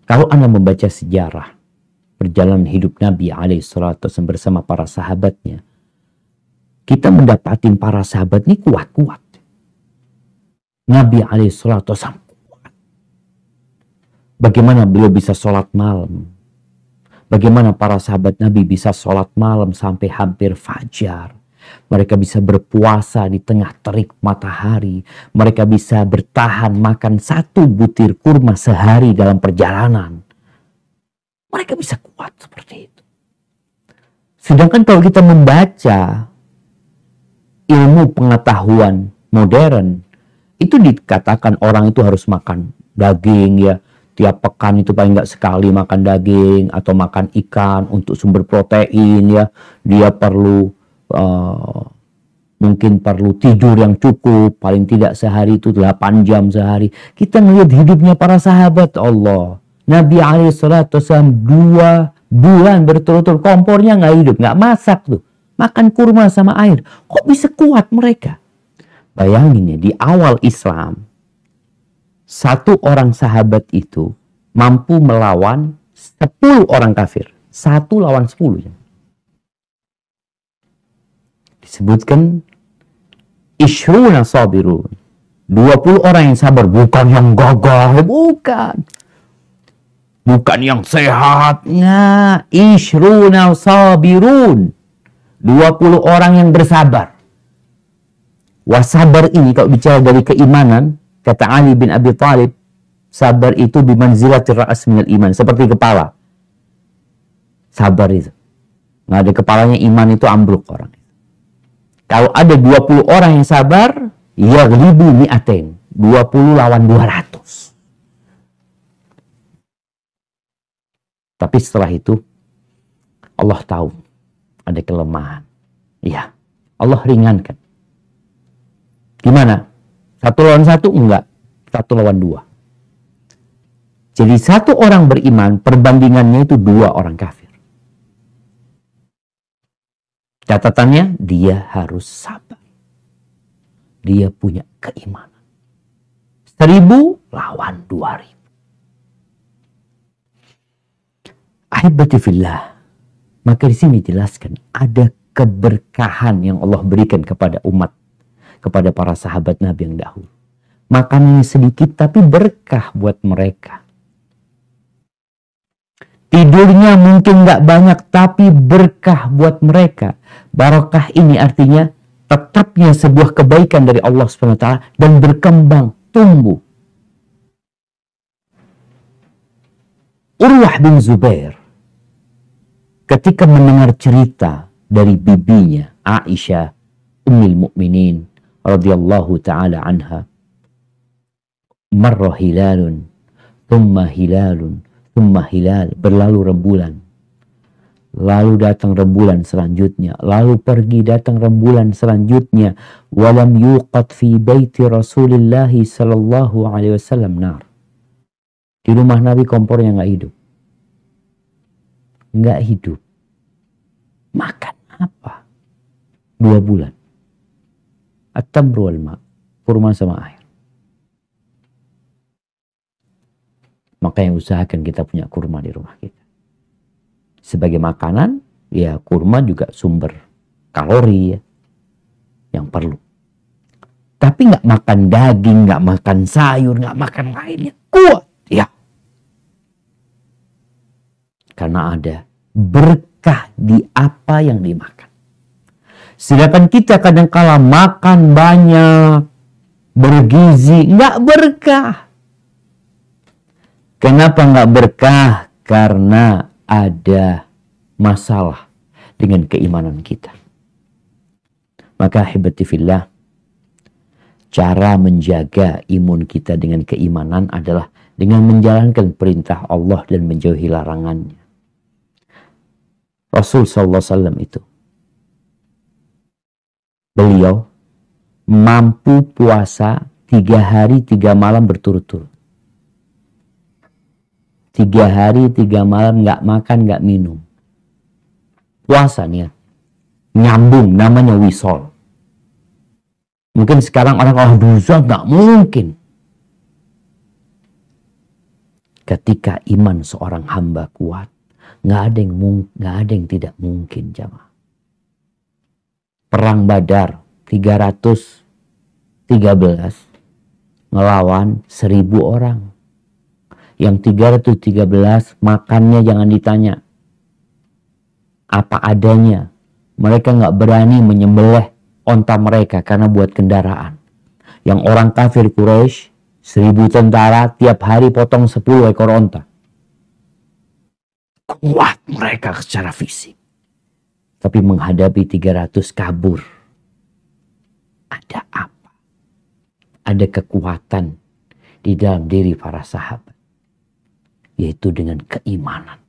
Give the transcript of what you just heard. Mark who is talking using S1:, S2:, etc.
S1: Kalau Anda membaca sejarah perjalanan hidup Nabi SAW bersama para sahabatnya, kita mendapatin para sahabat ini kuat-kuat. Nabi SAW kuat. Bagaimana beliau bisa sholat malam? Bagaimana para sahabat Nabi bisa sholat malam sampai hampir fajar? Mereka bisa berpuasa di tengah terik matahari. Mereka bisa bertahan makan 1 butir kurma sehari dalam perjalanan. Mereka bisa kuat seperti itu. Sedangkan kalau kita membaca ilmu pengetahuan modern, itu dikatakan orang itu harus makan daging ya. Tiap pekan itu paling nggak sekali makan daging atau makan ikan untuk sumber protein ya. Dia perlu mungkin perlu tidur yang cukup, paling tidak sehari itu 8 jam sehari. Kita melihat hidupnya para sahabat Allah. Nabi SAW 2 bulan berturut-turut kompornya nggak hidup, nggak masak tuh. Makan kurma sama air. Kok bisa kuat mereka? Bayangin ya, di awal Islam, 1 orang sahabat itu mampu melawan 10 orang kafir. 1 lawan 10. Disebutkan Ishruna sabirun. 20 orang yang sabar. Bukan yang gagah. Bukan. Bukan yang sehat. Nah, Ishruna sabirun. 20 orang yang bersabar. Wasabar ini kalau bicara dari keimanan, kata Ali bin Abi Thalib, sabar itu bimanzilatir ra'as minal iman. Seperti kepala. Sabar itu. Nggak ada kepalanya, iman itu ambruk orang. Kalau ada 20 orang yang sabar, yaghlibu mi'atain. 20 lawan 200. Tapi setelah itu, Allah tahu ada kelemahan. Ya, Allah ringankan. Gimana? 1 lawan 1? Enggak. 1 lawan 2. Jadi 1 orang beriman, perbandingannya itu 2 orang kafir. Catatannya, dia harus sabar. Dia punya keimanan. 1000 lawan 2000. Ahibati fillah. Maka di sini jelaskan ada keberkahan yang Allah berikan kepada umat, kepada para sahabat Nabi yang dahulu. Makannya sedikit tapi berkah buat mereka. Tidurnya mungkin nggak banyak tapi berkah buat mereka. Barokah ini artinya tetapnya sebuah kebaikan dari Allah SWT dan berkembang, tumbuh. Urwah bin Zubair ketika mendengar cerita dari bibinya Aisyah Ummul Mukminin radhiyallahu taala anha, marra hilalun thumma hilalun thumma hilal, berlalu rembulan, lalu datang rembulan selanjutnya, lalu pergi datang rembulan selanjutnya, walam yuqad fi baiti Rasulillah sallallahu alaihi wasallam nar. Di rumah Nabi kompornya nggak hidup. Nggak hidup. Makan apa? 2 bulan. At-tamru wal ma', kurma sama air. Makanya usahakan kita punya kurma di rumah kita. Sebagai makanan, ya kurma juga sumber kalori ya, yang perlu. Tapi nggak makan daging, nggak makan sayur, nggak makan lainnya, kuat ya. Karena ada berkah di apa yang dimakan. Sedangkan kita kadang-kala makan banyak, bergizi, nggak berkah. Kenapa nggak berkah? Karena ada masalah dengan keimanan kita. Maka ahibati fillah, cara menjaga imun kita dengan keimanan adalah dengan menjalankan perintah Allah dan menjauhi larangannya. Rasul SAW itu, beliau mampu puasa 3 hari 3 malam berturut-turut. 3 hari 3 malam nggak makan nggak minum. Puasa nih, nyambung, namanya wisol. Mungkin sekarang orang dosa nggak mungkin. ketika iman seorang hamba kuat, nggak ada yang tidak mungkin, jamaah. Perang Badar 313 ngelawan 1000 orang. Yang 313 makannya jangan ditanya, apa adanya. Mereka nggak berani menyembelih onta mereka karena buat kendaraan. Yang orang kafir Quraisy 1000 tentara tiap hari potong 10 ekor onta. Kuat mereka secara fisik. Tapi menghadapi 300 kabur. Ada apa? Ada kekuatan di dalam diri para sahabat. Yaitu dengan keimanan.